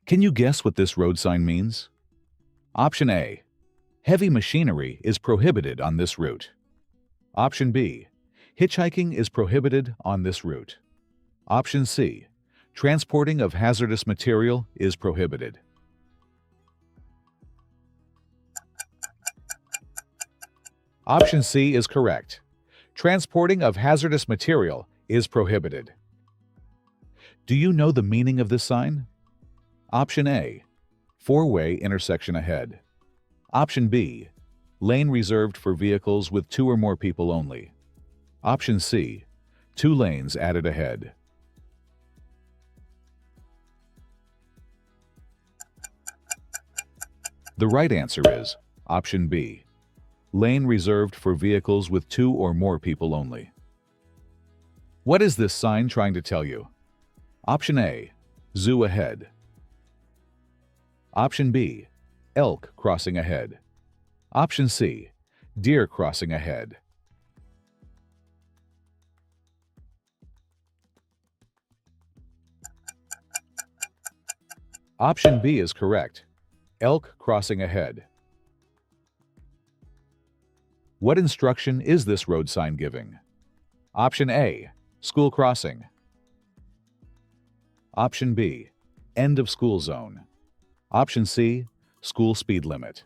Can you guess what this road sign means? Option A. Heavy machinery is prohibited on this route. Option B. Hitchhiking is prohibited on this route. Option C. Transporting of hazardous material is prohibited. Option C is correct. Transporting of hazardous material is prohibited. Do you know the meaning of this sign? Option A. Four-way intersection ahead. Option B. Lane reserved for vehicles with two or more people only. Option C. Two lanes added ahead. The right answer is Option B. Lane reserved for vehicles with two or more people only. What is this sign trying to tell you? Option A. Zoo ahead. Option B. Elk crossing ahead. Option C. Deer crossing ahead. Option B is correct. Elk crossing ahead. What instruction is this road sign giving? Option A. School crossing. Option B. End of school zone. Option C. School speed limit.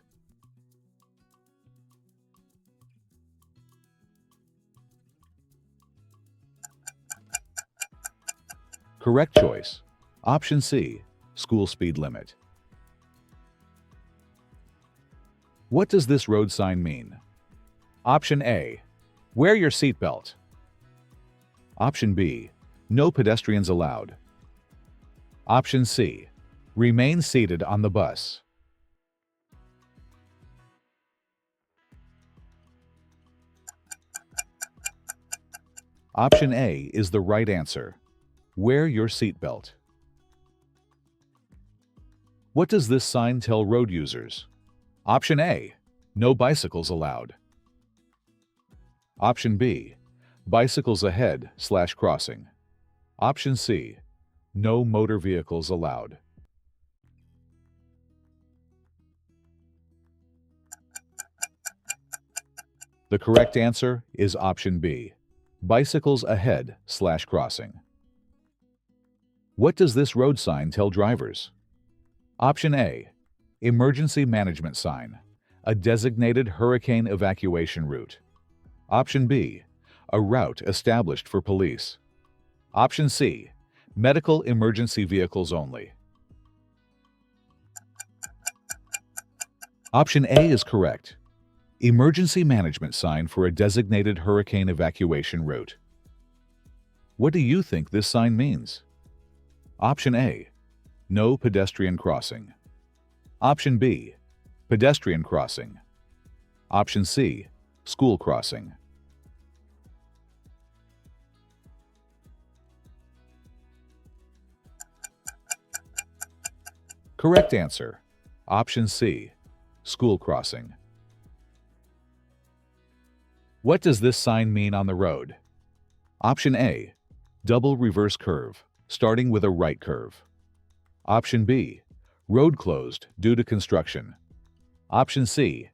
Correct choice. Option C. School speed limit. What does this road sign mean? Option A. Wear your seatbelt. Option B. No pedestrians allowed. Option C. Remain seated on the bus. Option A is the right answer. Wear your seatbelt. What does this sign tell road users? Option A. No bicycles allowed. Option B. Bicycles ahead/crossing. Option C. No motor vehicles allowed. The correct answer is Option B. Bicycles ahead/crossing. What does this road sign tell drivers? Option A. Emergency management sign, a designated hurricane evacuation route. Option B. A route established for police. Option C. Medical emergency vehicles only. Option A is correct. Emergency management sign for a designated hurricane evacuation route. What do you think this sign means? Option A. No pedestrian crossing. Option B. Pedestrian crossing. Option C. School crossing. Correct answer. Option C. School crossing. What does this sign mean on the road? Option A. Double reverse curve, starting with a right curve. Option B. Road closed due to construction. Option C.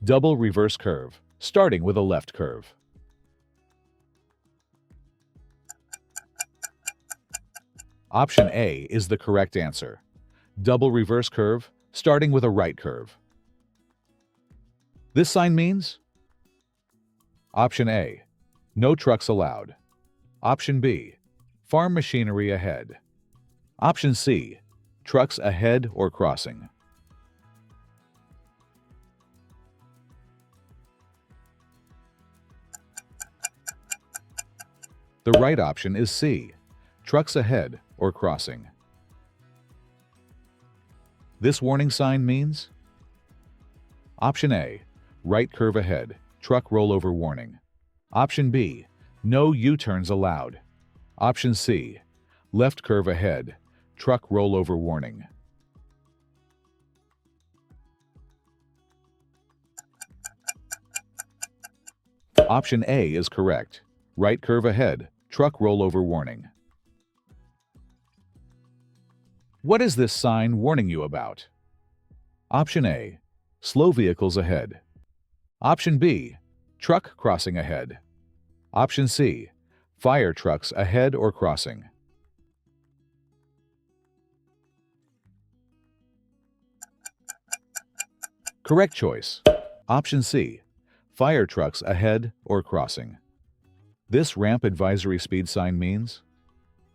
Double reverse curve, starting with a left curve. Option A is the correct answer. Double reverse curve, starting with a right curve. This sign means? Option A. No trucks allowed. Option B. Farm machinery ahead. Option C. Trucks ahead or crossing. The right option is C. Trucks ahead or crossing. This warning sign means? Option A. Right curve ahead, truck rollover warning. Option B. No U-turns allowed. Option C. Left curve ahead, truck rollover warning. Option A is correct. Right curve ahead, truck rollover warning. What is this sign warning you about? Option A, slow vehicles ahead. Option B, truck crossing ahead. Option C, fire trucks ahead or crossing. Correct choice. Option C, fire trucks ahead or crossing. This ramp advisory speed sign means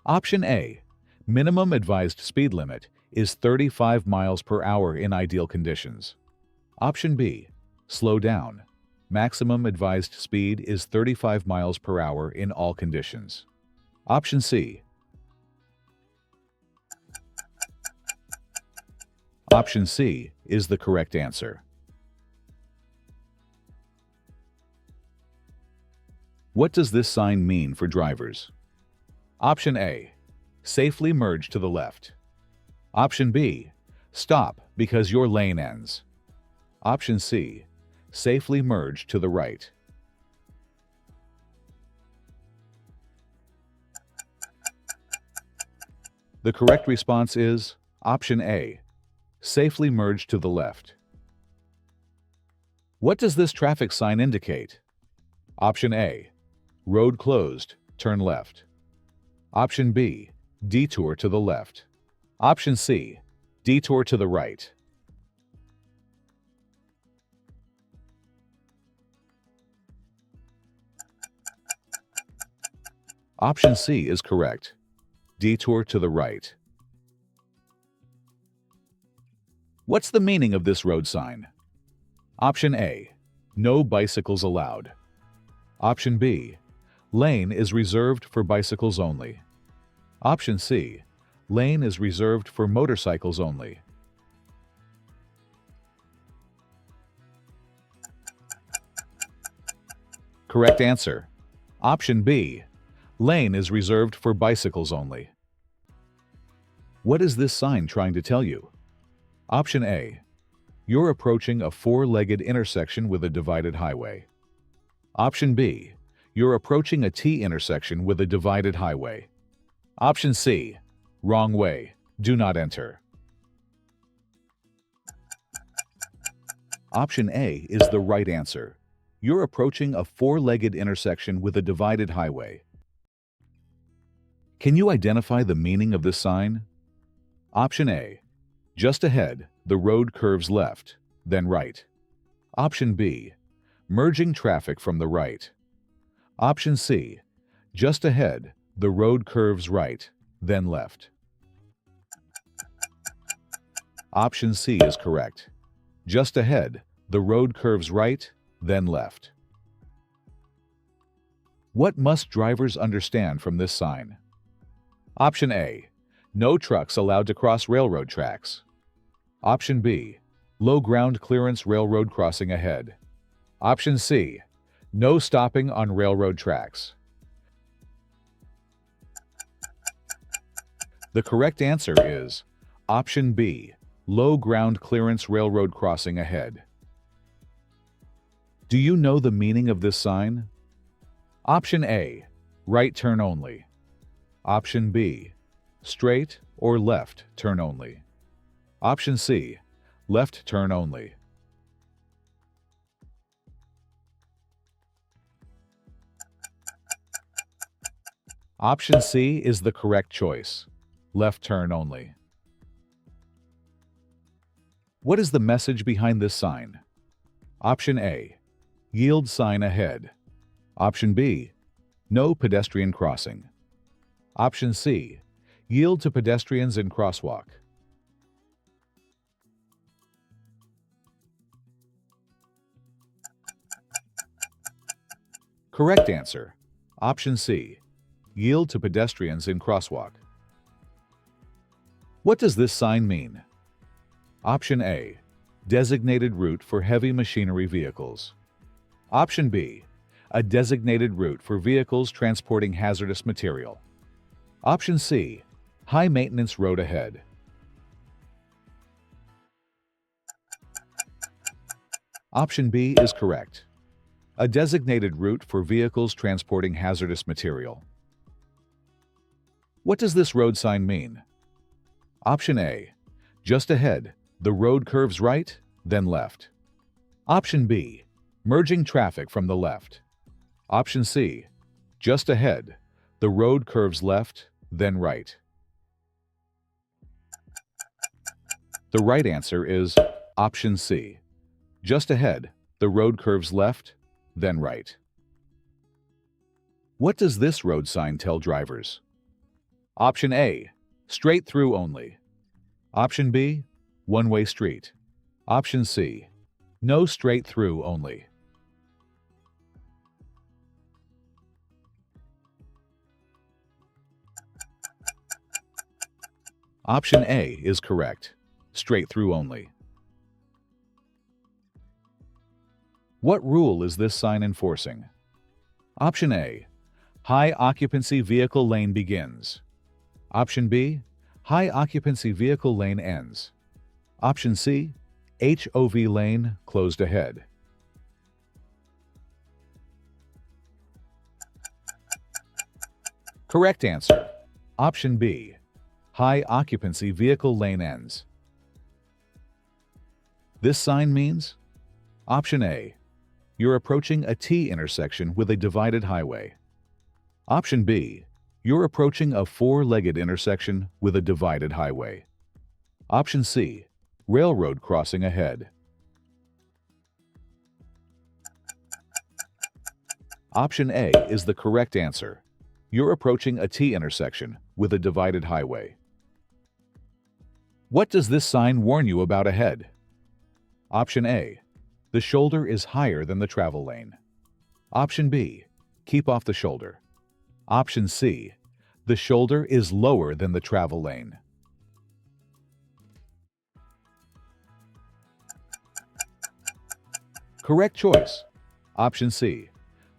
Option A, minimum advised speed limit is 35 miles per hour in ideal conditions. Option B, slow down. Maximum advised speed is 35 miles per hour in all conditions. Option C. Option C is the correct answer. What does this sign mean for drivers? Option A, safely merge to the left. Option B, stop because your lane ends. Option C, safely merge to the right. The correct response is Option A, safely merge to the left. What does this traffic sign indicate? Option A, road closed, turn left. Option B, detour to the left. Option C, detour to the right. Option C is correct. Detour to the right. What's the meaning of this road sign? Option A, no bicycles allowed. Option B, lane is reserved for bicycles only. Option C, lane is reserved for motorcycles only. Correct answer. Option B, lane is reserved for bicycles only. What is this sign trying to tell you? Option A, you're approaching a four-legged intersection with a divided highway. Option B, you're approaching a T intersection with a divided highway. Option C, wrong way, do not enter. Option A is the right answer. You're approaching a four-legged intersection with a divided highway. Can you identify the meaning of this sign? Option A, just ahead, the road curves left, then right. Option B, merging traffic from the right. Option C, just ahead, the road curves right, then left. Option C is correct. Just ahead, the road curves right, then left. What must drivers understand from this sign? Option A, no trucks allowed to cross railroad tracks. Option B, low ground clearance railroad crossing ahead. Option C, no stopping on railroad tracks. The correct answer is Option B, low ground clearance railroad crossing ahead. Do you know the meaning of this sign? Option A, right turn only. Option B, straight or left turn only. Option C, left turn only. Option C is the correct choice. Left turn only. What is the message behind this sign? Option A, yield sign ahead. Option B, no pedestrian crossing. Option C, yield to pedestrians in crosswalk. Correct answer. Option C, yield to pedestrians in crosswalk. What does this sign mean? Option A, designated route for heavy machinery vehicles. Option B, a designated route for vehicles transporting hazardous material. Option C, high maintenance road ahead. Option B is correct. A designated route for vehicles transporting hazardous material. What does this road sign mean? Option A. Just ahead, the road curves right, then left. Option B. Merging traffic from the left. Option C. Just ahead, the road curves left, then right. The right answer is Option C. Just ahead, the road curves left, then right. What does this road sign tell drivers? Option A. Straight through only. Option B. One-way street. Option C. No straight through only. Option A is correct. Straight through only. What rule is this sign enforcing? Option A. High occupancy vehicle lane begins. Option B. High occupancy vehicle lane ends. Option C. HOV lane closed ahead. Correct answer. Option B. High occupancy vehicle lane ends. This sign means Option A. You're approaching a T intersection with a divided highway. Option B. You're approaching a four-legged intersection with a divided highway. Option C. Railroad crossing ahead. Option A is the correct answer. You're approaching a T intersection with a divided highway. What does this sign warn you about ahead? Option A. The shoulder is higher than the travel lane. Option B. Keep off the shoulder. Option C. The shoulder is lower than the travel lane. Correct choice. Option C.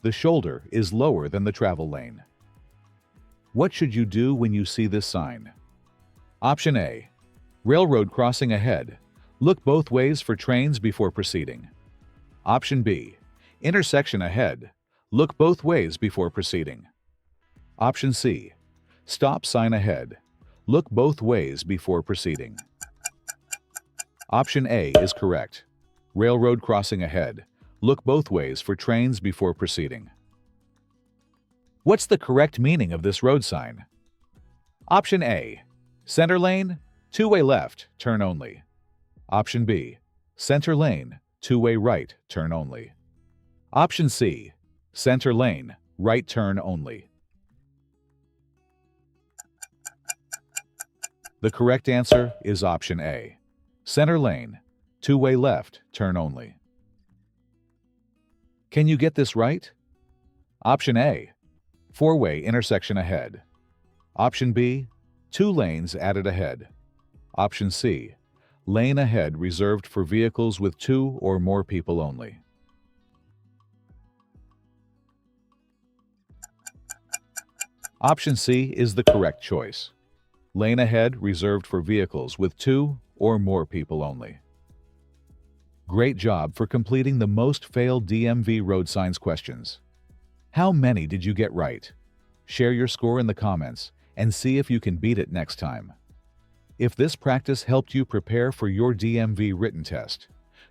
The shoulder is lower than the travel lane. What should you do when you see this sign? Option A. Railroad crossing ahead. Look both ways for trains before proceeding. Option B. Intersection ahead. Look both ways before proceeding. Option C. Stop sign ahead. Look both ways before proceeding. Option A is correct. Railroad crossing ahead. Look both ways for trains before proceeding. What's the correct meaning of this road sign? Option A. Center lane, two-way left, turn only. Option B. Center lane, two-way right, turn only. Option C. Center lane, right turn only. The correct answer is Option A. Center lane, two-way left, turn only. Can you get this right? Option A. Four-way intersection ahead. Option B. Two lanes added ahead. Option C. Lane ahead reserved for vehicles with two or more people only. Option C is the correct choice. Lane ahead reserved for vehicles with two or more people only. Great job for completing the most failed DMV road signs questions. How many did you get right? Share your score in the comments and see if you can beat it next time. If this practice helped you prepare for your DMV written test,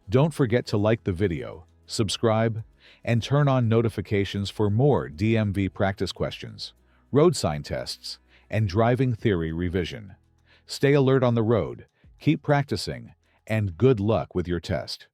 don't forget to like the video, subscribe, and turn on notifications for more DMV practice questions, road sign tests, and driving theory revision. Stay alert on the road, keep practicing, and good luck with your test.